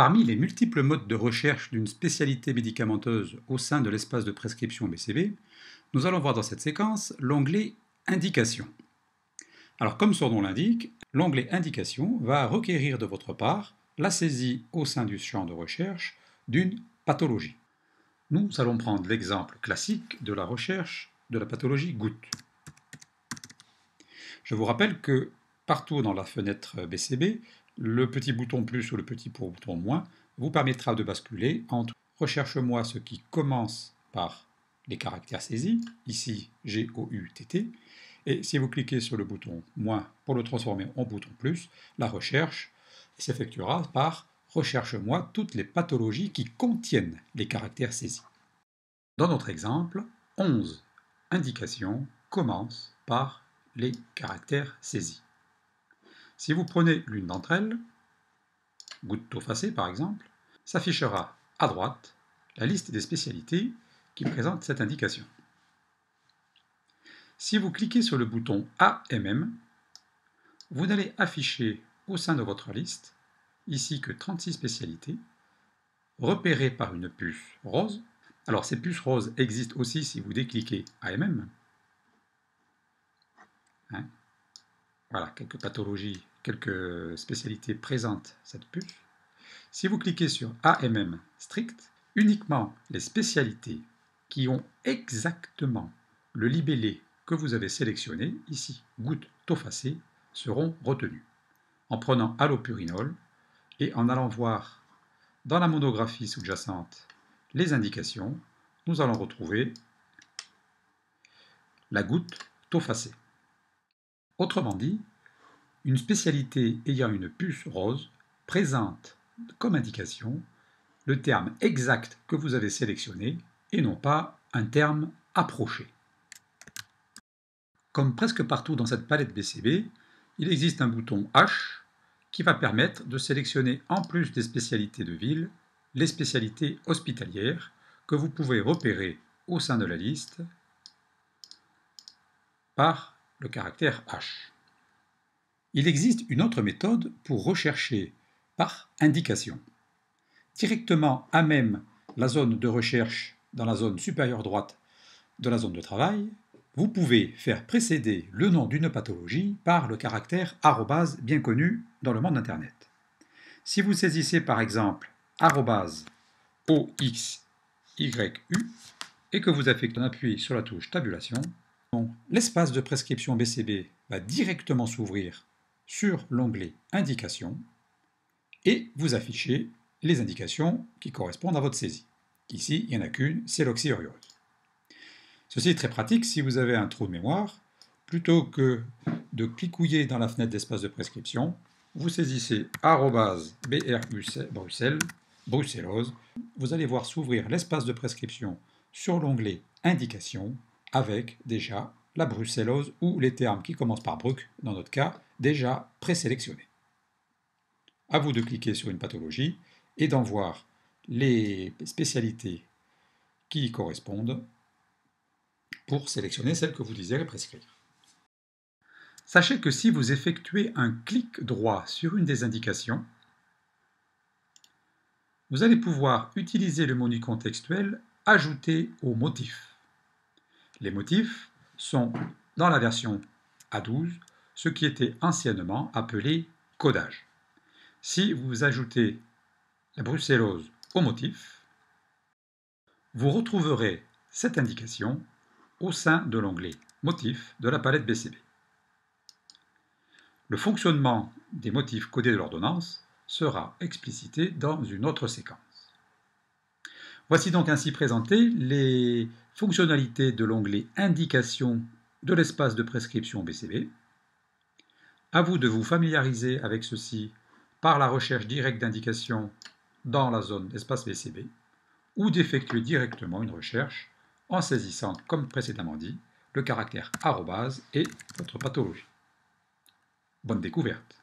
Parmi les multiples modes de recherche d'une spécialité médicamenteuse au sein de l'espace de prescription BCB, nous allons voir dans cette séquence l'onglet Indications. Alors comme son nom l'indique, l'onglet Indications va requérir de votre part la saisie au sein du champ de recherche d'une pathologie. Nous allons prendre l'exemple classique de la recherche de la pathologie goutte. Je vous rappelle que partout dans la fenêtre BCB, le petit bouton plus ou le petit bouton moins vous permettra de basculer entre recherche-moi ce qui commence par les caractères saisis, ici G-O-U-T-T, et si vous cliquez sur le bouton moins pour le transformer en bouton plus, la recherche s'effectuera par recherche-moi toutes les pathologies qui contiennent les caractères saisis. Dans notre exemple, 11 indications commencent par les caractères saisis. Si vous prenez l'une d'entre elles, goutte tofacée par exemple, s'affichera à droite la liste des spécialités qui présentent cette indication. Si vous cliquez sur le bouton AMM, vous n'allez afficher au sein de votre liste, ici que 36 spécialités, repérées par une puce rose. Alors ces puces roses existent aussi si vous décliquez AMM. Voilà, quelques pathologies, quelques spécialités présentent cette puce. Si vous cliquez sur AMM strict, uniquement les spécialités qui ont exactement le libellé que vous avez sélectionné, ici goutte tofacée, seront retenues. En prenant allopurinol et en allant voir dans la monographie sous-jacente les indications, nous allons retrouver la goutte tofacée. Autrement dit, une spécialité ayant une puce rose présente comme indication le terme exact que vous avez sélectionné et non pas un terme approché. Comme presque partout dans cette palette BCB, il existe un bouton H qui va permettre de sélectionner en plus des spécialités de ville, les spécialités hospitalières que vous pouvez repérer au sein de la liste par le caractère H. Il existe une autre méthode pour rechercher par indication. Directement à même la zone de recherche dans la zone supérieure droite de la zone de travail, vous pouvez faire précéder le nom d'une pathologie par le caractère arrobase bien connu dans le monde d'Internet. Si vous saisissez par exemple arrobase OXYU et que vous appuyez sur la touche tabulation, l'espace de prescription BCB va directement s'ouvrir sur l'onglet Indications et vous affichez les indications qui correspondent à votre saisie. Ici, il n'y en a qu'une, c'est l'oxyuriose. Ceci est très pratique si vous avez un trou de mémoire. Plutôt que de clicouiller dans la fenêtre d'espace de prescription, vous saisissez brucellose. Vous allez voir s'ouvrir l'espace de prescription sur l'onglet Indications avec déjà la brucellose ou les termes qui commencent par bruc, dans notre cas, déjà présélectionnés. À vous de cliquer sur une pathologie et d'en voir les spécialités qui y correspondent pour sélectionner celle que vous désirez prescrire. Sachez que si vous effectuez un clic droit sur une des indications, vous allez pouvoir utiliser le menu contextuel « Ajouter au motif ». Les motifs sont, dans la version A12, ce qui était anciennement appelé codage. Si vous ajoutez la brucellose au motif, vous retrouverez cette indication au sein de l'onglet Motifs de la palette BCB. Le fonctionnement des motifs codés de l'ordonnance sera explicité dans une autre séquence. Voici donc ainsi présentées les fonctionnalités de l'onglet Indications de l'espace de prescription BCB. À vous de vous familiariser avec ceci par la recherche directe d'indications dans la zone d'espace BCB ou d'effectuer directement une recherche en saisissant, comme précédemment dit, le caractère arrobase et votre pathologie. Bonne découverte!